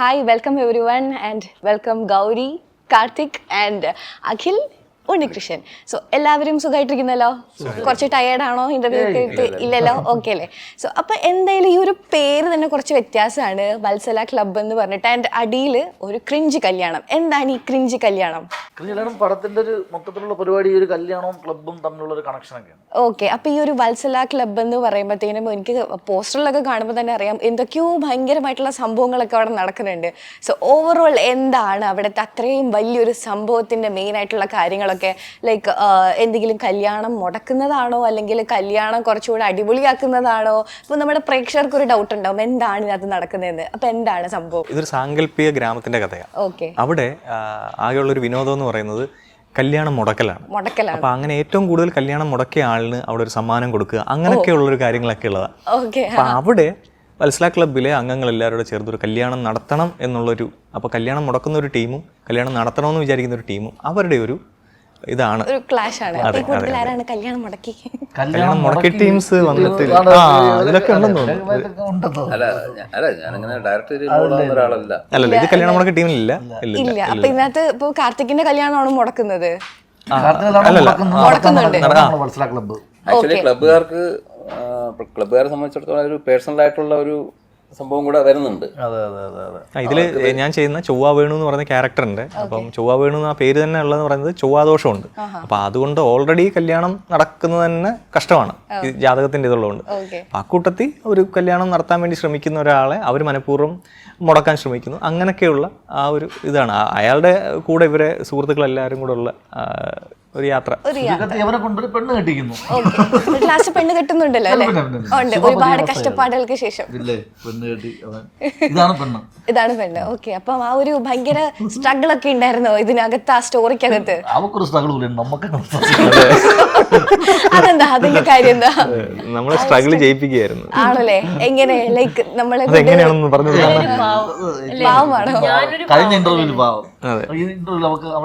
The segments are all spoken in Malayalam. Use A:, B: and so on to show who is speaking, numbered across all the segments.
A: Hi, welcome everyone and welcome Gauri, Karthik and Akhil Unnikrishnan. So എല്ലാവരും സുഖമായിട്ടിരിക്കുന്നല്ലോ? കുറച്ച് ടയേർഡാണോ? ഇന്റർവ്യൂ ഒക്കെ ഇല്ലല്ലോ? ഓക്കെ അല്ലേ? സോ അപ്പൊ എന്തായാലും ഈ ഒരു പേര് തന്നെ കുറച്ച് വ്യത്യാസമാണ്, വത്സല ക്ലബ്ബ് എന്ന് പറഞ്ഞിട്ട്. ആൻഡ് അടിയിൽ ഒരു ക്രിഞ്ച് കല്യാണം. എന്താണ് ഈ ക്രിഞ്ച് കല്യാണം?
B: പടത്തിന്റെ ഒരു മൊത്തത്തിലുള്ള പരിപാടി, ഒരു കല്യാണവും ക്ലബ്ബും തമ്മിലുള്ള ഒരു കണക്ഷൻ ഒക്കെയാണ്.
A: ഓക്കെ, അപ്പൊ ഈ ഒരു വത്സല ക്ലബ്ബ് എന്ന് പറയുമ്പോഴത്തേനും എനിക്ക് പോസ്റ്ററിലൊക്കെ കാണുമ്പോൾ തന്നെ അറിയാം എന്തൊക്കെയോ ഭയങ്കരമായിട്ടുള്ള സംഭവങ്ങളൊക്കെ അവിടെ നടക്കുന്നുണ്ട്. സോ ഓവറോൾ എന്താണ് അവിടുത്തെ അത്രയും വലിയൊരു സംഭവത്തിന്റെ മെയിൻ ആയിട്ടുള്ള കാര്യങ്ങളൊക്കെ? ലൈക്ക് എന്തെങ്കിലും കല്യാണം മുടക്കുന്നതാണോ, അല്ലെങ്കിൽ കല്യാണം കുറച്ചുകൂടെ അടിപൊളിയാക്കുന്നതാണോ? ഇപ്പൊ നമ്മുടെ പ്രേക്ഷകർക്ക് ഒരു ഡൗട്ട് ഉണ്ടാവും എന്താണ് ഇതിനകത്ത് നടക്കുന്നതെന്ന്. അപ്പൊ എന്താണ് സംഭവം?
C: ഇതൊരു സാങ്കല്പിക ഗ്രാമത്തിന്റെ കഥയാണ്.
A: ഓക്കെ,
C: അവിടെ ആകെയുള്ളൊരു വിനോദം എന്ന് പറയുന്നത് കല്യാണം മുടക്കലാണ്. അപ്പൊ അങ്ങനെ ഏറ്റവും കൂടുതൽ കല്യാണം മുടക്കിയ ആളിന് അവിടെ ഒരു സമ്മാനം കൊടുക്കുക, അങ്ങനെയൊക്കെയുള്ളൊരു കാര്യങ്ങളൊക്കെ ഉള്ളതാണ്. അപ്പൊ അവിടെ വത്സല ക്ലബ്ബിലെ അംഗങ്ങൾ എല്ലാവരും ചേർന്ന് ഒരു കല്യാണം നടത്തണം എന്നുള്ളൊരു, അപ്പോൾ കല്യാണം മുടക്കുന്ന ഒരു ടീമും കല്യാണം നടത്തണമെന്ന് വിചാരിക്കുന്ന ഒരു ടീമും അവരുടെ ഒരു ഇതാണ്,
A: ഒരു ക്ലാഷ് ആണ്. ആരാണ് കല്യാണം മുടക്കി?
C: കല്യാണം മുടക്കി ടീംസ് വന്നിട്ട് ഇതിലൊക്കെ ഉണ്ടെന്ന് തോന്നുന്നു. അല്ലല്ല, ഇത് കല്യാണം മുടക്കി ടീമിലില്ല.
A: ഇല്ല. അപ്പൊ ഇതിനകത്ത് ഇപ്പൊ കാർത്തികിന്റെ കല്യാണമാണ് മുടക്കുന്നത്.
D: ആക്ച്വലി ക്ലബ്ബുകാരെ സംബന്ധിച്ചിടത്തോളം ഒരു പേഴ്സണൽ ആയിട്ടുള്ള ഒരു സംഭവം കൂടെ വരുന്നുണ്ട്.
C: ഇതില് ഞാൻ ചെയ്യുന്ന ചൊവ്വ വേണു എന്ന് പറയുന്ന ക്യാരക്ടറിന്റെ, അപ്പം ചൊവ്വ വേണു ആ പേര് തന്നെ ഉള്ളതെന്ന് പറയുന്നത് ചൊവ്വാദോഷമുണ്ട്. അപ്പൊ അതുകൊണ്ട് ഓൾറെഡി കല്യാണം നടക്കുന്നത് തന്നെ കഷ്ടമാണ് ഈ ജാതകത്തിന്റെ ഇതുള്ളതുകൊണ്ട്. ആ കൂട്ടത്തിൽ ഒരു കല്യാണം നടത്താൻ വേണ്ടി ശ്രമിക്കുന്ന ഒരാളെ അവർ മനഃപൂർവ്വം മുടക്കാൻ ശ്രമിക്കുന്നു. അങ്ങനെയൊക്കെയുള്ള ആ ഒരു ഇതാണ് അയാളുടെ കൂടെ ഇവരെ സുഹൃത്തുക്കളെല്ലാവരും കൂടെ ഉള്ള ഒരു യാത്ര.
A: ലാസ്റ്റ് പെണ്ണ് കെട്ടുന്നുണ്ടല്ലോ അല്ലേ? ഉണ്ട്, ഒരുപാട് കഷ്ടപ്പാടുകൾക്ക് ശേഷം ഇതാണ് പെണ്ണ്. ഓക്കെ, അപ്പം ആ ഒരു ഭയങ്കര സ്ട്രഗിൾ ഒക്കെ ഉണ്ടായിരുന്നോ ഇതിനകത്ത്, ആ സ്റ്റോറിക്കകത്ത്?
C: അതെന്താ അതിന്റെ കാര്യം എന്താ? നമ്മളെ സ്ട്രഗിൾ ചെയ്യിപ്പിക്കുകയായിരുന്നു.
A: ആണല്ലേ? എങ്ങനെ? ലൈക്ക് നമ്മളെ
C: എങ്ങനെയാണെന്ന് പറഞ്ഞു
A: പാവമാണോ?
B: കഴിഞ്ഞ ഇന്റർവ്യൂവിൽ പാവം, ഈ ഇന്റർവ്യൂവിൽ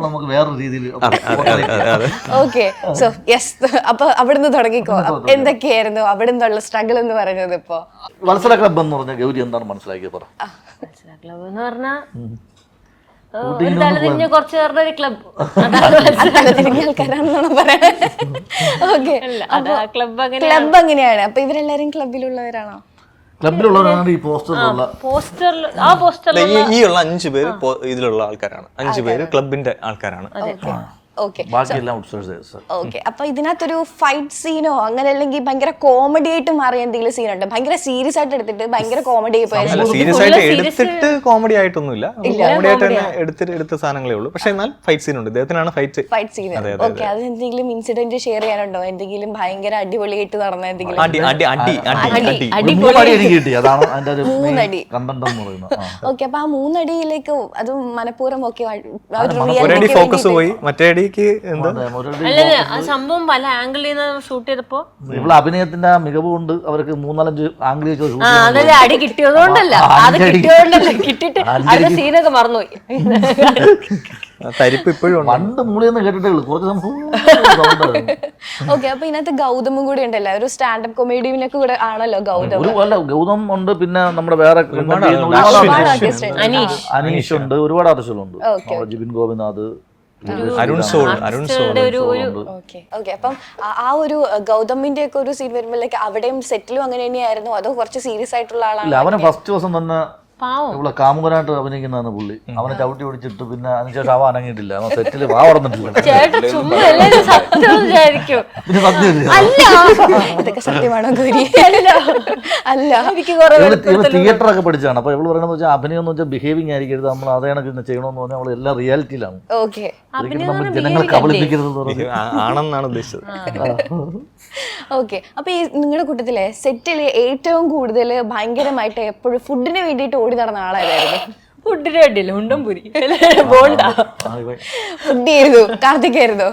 B: നമുക്ക് വേറൊരു രീതിയിൽ.
A: ഓക്കെ, സോ യെസ്, അപ്പൊ അവിടുന്ന് തുടങ്ങിക്കോ. എന്തൊക്കെയായിരുന്നു അവിടുന്നുള്ള സ്ട്രഗിൾ എന്ന് പറയുന്നത്? ഇപ്പൊ
B: വത്സല ക്ലബ്ബ് എന്ന് പറഞ്ഞ ഗൗരി എന്താണ് മനസ്സിലാക്കിയത്?
E: വത്സല ക്ലബ്ബ് എന്ന് പറഞ്ഞാൽ ഒരു തലതിരിഞ്ഞ കുറച്ച് പേരുടെ ഒരു ക്ലബ്ബ്.
A: ആൾക്കാരാണെന്നാണോ പറയുന്നത്? ഓക്കെ, ക്ലബ്ബ് അങ്ങനെയാണ്. അപ്പൊ ഇവരെല്ലാരും ക്ലബിലുള്ളവരാണോ?
B: ക്ലബിലുള്ളവരാണ് ഈ പോസ്റ്ററിലുള്ള
C: ഈ ഉള്ള 5 പേര് ഇതിലുള്ള ആൾക്കാരാണ്. 5 പേര് ക്ലബിന്റെ ആൾക്കാരാണ്.
A: ഓക്കെ, അപ്പൊ ഇതിനകത്തൊരു ഫൈറ്റ് സീനോ അങ്ങനെ അല്ലെങ്കിൽ ഭയങ്കര കോമഡി ആയിട്ട് മാറിയ എന്തെങ്കിലും സീനുണ്ട്? ഭയങ്കര സീരിയസ് ആയിട്ട് എടുത്തിട്ട് ഭയങ്കര കോമഡി ആയി പോയത്?
C: സീരിയസ് ആയിട്ട് എടുത്തിട്ട് കോമഡി ആയിട്ടൊന്നുമില്ല, കോമഡി ആയിട്ട് തന്നെ എടുത്ത സാധനങ്ങളേ ഉള്ളൂ. പക്ഷെ എന്നാൽ ഫൈറ്റ് സീൻ ഉണ്ട്, ഇദ്ദേഹത്തിനാണ് ഫൈറ്റ് സീൻ.
A: ഓക്കെ, അത് എന്തെങ്കിലും ഇൻസിഡന്റ് ഷെയർ ചെയ്യാനുണ്ടോ? എന്തെങ്കിലും ഭയങ്കര അടിപൊളിയായിട്ട് നടന്ന എന്തെങ്കിലും? 3 അടി. ഓക്കെ, അപ്പൊ ആ 3 അടിയിലേക്ക് അത് മനഃപൂർവ്വം ഒക്കെ
C: ഫോക്കസ് പോയി, മറ്റേ അടിക്ക് എന്താ
E: സംഭവം പല ആംഗിളിൽ നിന്ന് ഷൂട്ട് ചെയ്തപ്പോ
B: ഇവിടെ അഭിനയത്തിന്റെ മികവ് കൊണ്ട് അവർക്ക് 3-4 ആംഗിളിൽ
E: അടി കിട്ടിയതുകൊണ്ടല്ല, അത് കിട്ടിയതുകൊണ്ടല്ല, കിട്ടിട്ട് അടുത്ത സീനൊക്കെ മറന്നുപോയി.
C: തരിപ്പ് ഇപ്പോഴും
B: പണ്ട് മൂളിയെന്ന് കേട്ടിട്ടേ ഉള്ളൂ, കുറച്ച്
A: ഓക്കെ. അപ്പൊ ഇതിനകത്ത് ഗൗതമും കൂടി ഉണ്ടല്ലോ, ഒരു സ്റ്റാൻഡപ്പ് കൊമേഡിയനൊക്കെ കൂടെ ആണല്ലോ ഗൗതം.
B: ഗൗതം ഉണ്ട്, പിന്നെ നമ്മുടെ വേറെ അനീഷ് ഉണ്ട്, ഒരുപാട് ആർട്ടിസ്റ്റുകളുണ്ട്. ജിബിൻ ഗോപിനാഥ്,
C: അരുൺ സോൾ.
A: അപ്പം ആ ഒരു ഗൗതമിന്റെ ഒക്കെ ഒരു സീൻ വരുമ്പോഴേക്ക് അവിടെയും സെറ്റിലും അങ്ങനെ തന്നെയായിരുന്നു, അതോ കുറച്ച് സീരിയസ് ആയിട്ടുള്ള ആളാണ്?
B: അവനെ ഫസ്റ്റ് ദിവസം തന്നെ ഇവിടെ കാമുകനായിട്ട് അഭിനയിക്കുന്നതാണ് പുള്ളി. അവനെ ചവിട്ടി പിടിച്ചിട്ട് പിന്നെ അതിനുശേഷം അവ അനങ്ങിയിട്ടില്ല, അവൻ സെറ്റില് വാടന്നിട്ടില്ല.
A: ഇതൊക്കെ സത്യമാണോ ഗൗരി? അല്ല,
B: തിയേറ്ററൊക്കെ പഠിച്ചാണ്. അപ്പൊ ഇവള് പറയുന്നത് വെച്ചാൽ അഭിനയം എന്ന് വെച്ചാൽ ബിഹേവിംഗ് ആയിരിക്കരുത്, നമ്മൾ അതേ കണക്ക് ചെയ്യണമെന്ന് പറഞ്ഞാൽ അവള് എല്ലാ റിയാലിറ്റിയിലാണ്. ജനങ്ങളെ കബളിപ്പിക്കരുത്
C: ആണെന്നാണ് ഉദ്ദേശിച്ചത്.
A: ഓക്കെ, അപ്പൊ ഈ നിങ്ങളുടെ കൂട്ടത്തിലെ സെറ്റില് ഏറ്റവും കൂടുതൽ ഭയങ്കരമായിട്ട് എപ്പോഴും ഫുഡിന് വേണ്ടിയിട്ട് ഓടി നടന്ന ആളായിരുന്നു?
E: ഫുഡിന് വേണ്ടിയില്ല, ഉണ്ടും പുരി ബോണ്ട
A: ഫുഡായിരുന്നു, കാർത്തികായിരുന്നു.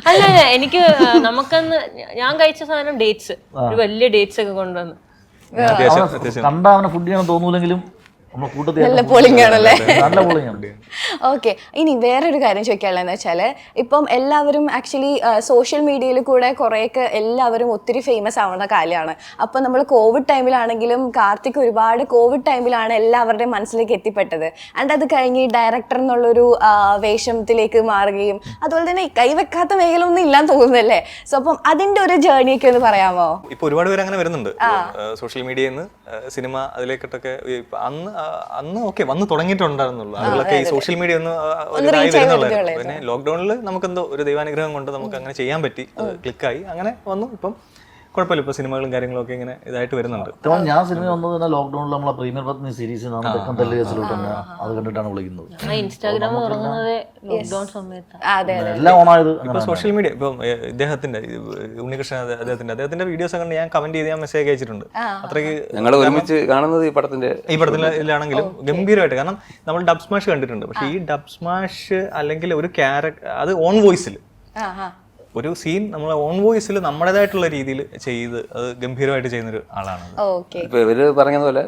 E: അല്ല, എനിക്ക് നമുക്കന്ന് ഞാൻ കഴിച്ച സാധനം ഡേറ്റ്സ്, ഒരു വലിയ ഡേറ്റ്സ് ഒക്കെ കൊണ്ടുവന്ന്
B: കണ്ട അവനെ ഫുഡ് ചെയ്യാൻ തോന്നൂലെങ്കിലും നമ്മളെ കൂട്ടത്തിൽ
A: നല്ല പോളിംഗ് ആണല്ലേ?
B: നല്ല പോളിംഗ് ആണ്.
A: ഓക്കെ, ഇനി വേറൊരു കാര്യം ചോദിക്കാനുള്ളതെന്ന് വെച്ചാൽ ഇപ്പം എല്ലാവരും ആക്ച്വലി സോഷ്യൽ മീഡിയയിൽ കൂടെ കുറേയൊക്കെ എല്ലാവരും ഒത്തിരി ഫേമസ് ആവുന്ന കാലമാണ്. അപ്പം നമ്മൾ കോവിഡ് ടൈമിലാണെങ്കിലും കാർത്തിക് ഒരുപാട് കോവിഡ് ടൈമിലാണ് എല്ലാവരുടെയും മനസ്സിലേക്ക് എത്തിപ്പെട്ടത്. ആൻഡ് അത് കഴിഞ്ഞ് ഡയറക്ടർ എന്നുള്ളൊരു വേഷത്തിലേക്ക് മാറുകയും അതുപോലെ തന്നെ കൈവെക്കാത്ത മേഖല ഒന്നും ഇല്ലാന്ന് തോന്നുന്നല്ലേ? സോ അപ്പം അതിന്റെ ഒരു ജേർണിയൊക്കെ ഒന്ന് പറയാമോ?
C: ഇപ്പൊ ഒരുപാട് പേര് അങ്ങനെ വരുന്നുണ്ട് സോഷ്യൽ മീഡിയയിൽ നിന്ന് സിനിമ അതിലേക്കിട്ടൊക്കെ. അന്ന് ഓക്കെ വന്ന് തുടങ്ങിയിട്ടുണ്ടായിരുന്നുള്ളൂ ആളുകളൊക്കെ ഈ സോഷ്യൽ മീഡിയ ഒന്ന് ഇതായി വരുന്നുള്ളൂ. പിന്നെ ലോക്ക്ഡൌണിൽ നമുക്കെന്തോ ഒരു ദൈവാനുഗ്രഹം കൊണ്ട് നമുക്ക് അങ്ങനെ ചെയ്യാൻ പറ്റി, ക്ലിക്കായി അങ്ങനെ വന്നു. ഇപ്പം കുഴപ്പമില്ല, ഇപ്പൊ സിനിമകളും കാര്യങ്ങളും ഒക്കെ ഇങ്ങനെ ഇതായിട്ട് വരുന്നുണ്ട്.
B: ഞാൻ സിനിമ വന്നത് തന്നെ ലോക്ക്ഡൌണിൽ നമ്മളെ പ്രീമിയർ പത്നി സീരീസ് തെക്കൻ തല്ല് കേസിലോട്ട് തന്നെ അത് കണ്ടിട്ടാണ് വിളിക്കുന്നത്.
E: ഇൻസ്റ്റാഗ്രാം തുടങ്ങുന്നത് ലോക്ക്ഡൌൺ സമയത്ത്.
B: എല്ലാം ഓണായത്
C: ഇപ്പൊ സോഷ്യൽ മീഡിയ ഇപ്പം ഇദ്ദേഹത്തിന്റെ ഉണ്ണികൃഷ്ണൻ അദ്ദേഹത്തിന്റെ വീഡിയോസ് കണ്ട് ഞാൻ കമന്റ് ചെയ്ത് ഞാൻ മെസ്സേജ് അയച്ചിട്ടുണ്ട്. അത്രയ്ക്ക്
D: ഞങ്ങൾ ഒരുമിച്ച് കാണുന്നത് ഈ
C: പടത്തിലാണെങ്കിലും ഗംഭീരമായിട്ട്. കാരണം നമ്മൾ ഡബ് സ്മാഷ് കണ്ടിട്ടുണ്ട്, പക്ഷെ ഈ ഡബ് സ്മാഷ് അല്ലെങ്കിൽ ഒരു ക്യാരക്ടർ അത് ഓൺ വോയിസിൽ ഒരു സീൻ നമ്മളെ ഓൺ വോയിസിൽ നമ്മുടേതായിട്ടുള്ള രീതിയിൽ ചെയ്ത് അത് ഗംഭീരമായിട്ട് ചെയ്യുന്നൊരു ആളാണ്.
D: ഇപ്പൊ ഇവര് പറഞ്ഞതുപോലെ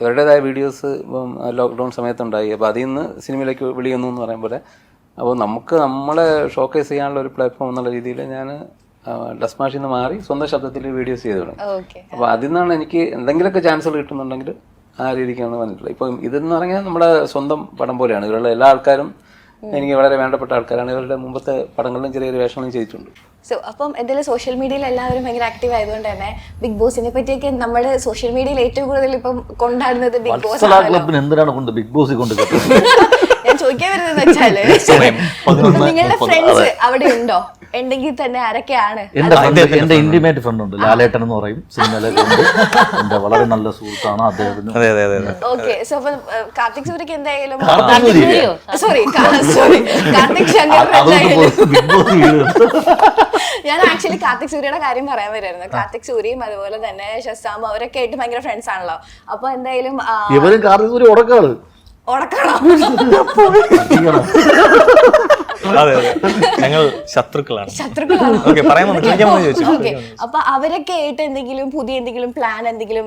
D: ഇവരുടേതായ വീഡിയോസ് ഇപ്പം ലോക്ക്ഡൗൺ സമയത്തുണ്ടായി. അപ്പോൾ അതിൽ നിന്ന് സിനിമയിലേക്ക് വിളിയുന്നു എന്ന് പറയും പോലെ. അപ്പോൾ നമുക്ക് നമ്മളെ ഷോക്കേസ് ചെയ്യാനുള്ള ഒരു പ്ലാറ്റ്ഫോം എന്നുള്ള രീതിയിൽ ഞാൻ ഡസ്മാഷിൽ നിന്ന് മാറി സ്വന്തം ശബ്ദത്തിൽ വീഡിയോസ് ചെയ്തു തുടങ്ങി. അപ്പോൾ അതിൽ നിന്നാണ് എനിക്ക് എന്തെങ്കിലുമൊക്കെ ചാൻസുകൾ കിട്ടുന്നുണ്ടെങ്കിൽ ആ രീതിക്കാണ് വന്നിട്ടുള്ളത്. ഇപ്പം ഇതെന്ന് പറഞ്ഞാൽ നമ്മുടെ സ്വന്തം പടം പോലെയാണ്. ഇവരുള്ള എല്ലാ ആൾക്കാരും എനിക്ക് വളരെ വേണ്ടപ്പെട്ട ആൾക്കാരാണ്. ഇവരുടെ മുമ്പത്തെ പടങ്ങളിലും ചെറിയൊരു വേഷങ്ങളും ചെയ്തിട്ടുണ്ട്.
A: സോ അപ്പം എന്തായാലും സോഷ്യൽ മീഡിയയിൽ എല്ലാവരും ഭയങ്കര ആക്റ്റീവ് ആയതുകൊണ്ട് തന്നെ ബിഗ് ബോസിനെ പറ്റിയൊക്കെ നമ്മൾ സോഷ്യൽ മീഡിയയിൽ ഏറ്റവും കൂടുതൽ ഇപ്പം കൊണ്ടാടുന്നത് ബിഗ് ബോസ്.
B: എന്തിനാണ് കൊണ്ട് ബിഗ് ബോസ് കൊണ്ട്
A: ഞാൻ ചോദിക്കാൻ വരുന്നത് വെച്ചാല് നിങ്ങളുടെ ഫ്രണ്ട്സ് അവിടെ ഉണ്ടോ? ഉണ്ടെങ്കിൽ തന്നെ ആരൊക്കെയാണ്?
B: എന്റെ ഇന്റിമേറ്റ് ഫ്രണ്ട് ഉണ്ട്, ലാലേട്ടൻ എന്ന് പറയും, സിനിമയിലൊക്കെ ഉണ്ട്. എന്റെ വളരെ നല്ല സുഹൃത്താണ് അദ്ദേഹത്തിന്.
A: ഓക്കെ, സോ അപ്പം കാർത്തിക് സൂര്യക്ക് എന്തായാലും സോറി കാർത്തിക് ശങ്കർ ഞാൻ ആക്ച്വലി കാർത്തിക് സൂര്യയുടെ കാര്യം പറയാൻ വരുമായിരുന്നു. കാർത്തിക് സൂര്യയും അതുപോലെ തന്നെ ഷസാമും അവരൊക്കെ ആയിട്ട് ഭയങ്കര ഫ്രണ്ട്സ് ആണല്ലോ. അപ്പൊ എന്തായാലും
B: ഇവരും കാർത്തിക് സൂര്യ ഉടക്കാണ്.
C: അതെ അതെ, ഞങ്ങൾ ശത്രുക്കളാണ്.
A: അപ്പൊ അവരൊക്കെ ആയിട്ട് എന്തെങ്കിലും പുതിയ എന്തെങ്കിലും പ്ലാൻ, എന്തെങ്കിലും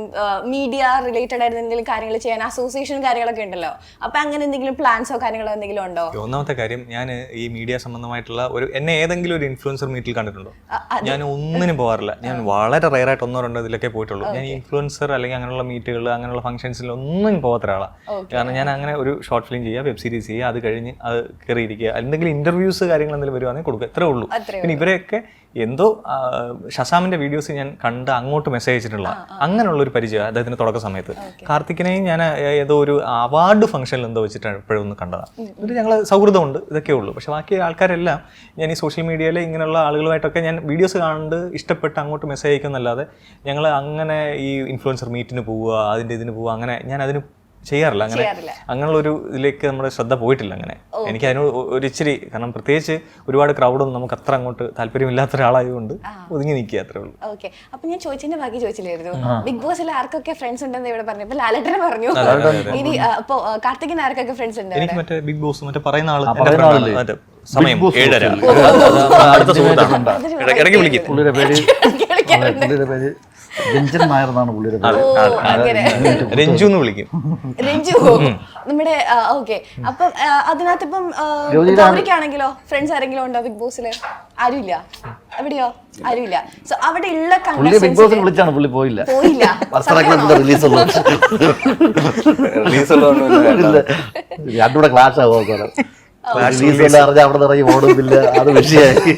A: മീഡിയ റിലേറ്റഡ് ആയിട്ട് എന്തെങ്കിലും കാര്യങ്ങൾ ചെയ്യാൻ അസോസിയേഷൻ കാര്യങ്ങളൊക്കെ ഉണ്ടല്ലോ. അപ്പൊ അങ്ങനെ എന്തെങ്കിലും പ്ലാൻസോ കാര്യങ്ങളോ എന്തെങ്കിലും ഉണ്ടോ?
C: ഒന്നാമത്തെ കാര്യം, ഞാൻ ഈ മീഡിയ സംബന്ധമായിട്ടുള്ള എന്നെ ഏതെങ്കിലും ഒരു ഇൻഫ്ലുവൻസർ മീറ്റിൽ കണ്ടിട്ടുണ്ടോ? ഞാൻ ഒന്നിനും പോകാറില്ല. ഞാൻ വളരെ റയറായിട്ട് 1-2 ഇതിലൊക്കെ പോയിട്ടുള്ളൂ. ഞാൻ ഇൻഫ്ലുവൻസർ അല്ലെങ്കിൽ അങ്ങനെയുള്ള മീറ്റുകൾ, അങ്ങനെയുള്ള ഫംഗ്ഷൻസിൽ ഒന്നും പോകാത്ത ഒരാളാണ്. കാരണം ഞാൻ അങ്ങനെ ഒരു ഷോർട്ട് ഫിലിം ചെയ്യുക, വെബ് സീരീസ് ചെയ്യുക, അത് കഴിഞ്ഞ് അത് കയറിയിരിക്കുക, എന്തെങ്കിലും ഇന്റർവ്യൂസ് കാര്യങ്ങൾ എന്തെങ്കിലും വരുവാണെങ്കിൽ കൊടുക്കുക, എത്രേ ഉള്ളൂ. പിന്നെ ഇവരെയൊക്കെ എന്തോ ഷസാമിന്റെ വീഡിയോസ് ഞാൻ കണ്ട് അങ്ങോട്ട് മെസ്സേജ് അയച്ചിട്ടുള്ള അങ്ങനെയുള്ള ഒരു പരിചയം അദ്ദേഹത്തിന്റെ തുടക്ക സമയത്ത്. കാർത്തിക്കിനെയും ഞാൻ ഏതോ ഒരു അവാർഡ് ഫംഗ്ഷനിൽ എന്തോ വെച്ചിട്ടാണ് ഇപ്പോഴും ഒന്ന് കണ്ടതാണ്. എന്നിട്ട് ഞങ്ങൾ സൗഹൃദമുണ്ട്, ഇതൊക്കെ ഉള്ളൂ. പക്ഷെ ബാക്കി ആൾക്കാരെല്ലാം ഞാൻ ഈ സോഷ്യൽ മീഡിയയിൽ ഇങ്ങനെയുള്ള ആളുകളുമായിട്ടൊക്കെ ഞാൻ വീഡിയോസ് കണ്ട് ഇഷ്ടപ്പെട്ട് അങ്ങോട്ട് മെസ്സേജ് അയക്കുന്നല്ലാതെ ഞങ്ങൾ അങ്ങനെ ഈ ഇൻഫ്ലുവൻസർ മീറ്റിന് പോവുക, അതിൻ്റെ ഇതിന് പോവുക, അങ്ങനെ ഞാൻ അതിന് ചെയ്യാറില്ല. അങ്ങനെയുള്ള ഒരു ഇതിലേക്ക് നമ്മുടെ ശ്രദ്ധ പോയിട്ടില്ല. അങ്ങനെ എനിക്ക് അതിനോട് ഒരു ഇച്ചിരി, കാരണം പ്രത്യേകിച്ച് ഒരുപാട് ക്രൗഡൊന്നും നമുക്ക് അത്ര അങ്ങോട്ട് താല്പര്യമില്ലാത്ത ഒരാളായതുകൊണ്ട് ഒതുങ്ങി നിൽക്കുക, അത്രേ ഉള്ളൂ.
A: ഓക്കെ, അപ്പൊ ഞാൻ ചോദിച്ചതിന്റെ ബാക്കി ചോദിച്ചില്ലായിരുന്നു. ബിഗ് ബോസിൽ ആർക്കൊക്കെ ഫ്രണ്ട്സ് ഉണ്ടെന്ന് ഇവിടെ പറഞ്ഞു. ഇപ്പൊ ലാലേട്ടനെ പറഞ്ഞു. ഇനി ഇപ്പൊ കാർത്തികിന് ആർക്കൊക്കെ ഫ്രണ്ട്സ് ഉണ്ട്?
C: എനിക്ക് മറ്റേ ബിഗ് ബോസ് മറ്റേ പറയുന്ന ആള് സമയം 7:30 അടുത്ത സുഹൃത്താണ്, ഇടയ്ക്ക് വിളിക്കും.
B: പുള്ളിയുടെ പേര് രഞ്ജൻ നായർ എന്നാണ് പുള്ളിയുടെ പേര്.
C: രഞ്ജു എന്ന് വിളിക്കും.
A: രഞ്ജു നമ്മുടെ ഓക്കെ. അപ്പൊ അതിനകത്ത് ഇപ്പം ഗൗരിക്കാണെങ്കിലോ ഫ്രണ്ട്സ് ആരെങ്കിലും ഉണ്ടോ ബിഗ് ബോസില്? ആരുമില്ല. എവിടെയോ ആരുമില്ല. സോ അവിടെ ഉള്ള
B: ബിഗ് ബോസിൽ വിളിച്ചാണ് പുള്ളി പോയില്ല. രണ്ടുകൂടെ ക്ലാഷ് ആവോ റിലീസ് അറിഞ്ഞ അവിടെ നിന്ന് ഇറങ്ങി ഓടുന്നില്ല, അത് വിഷയമായി.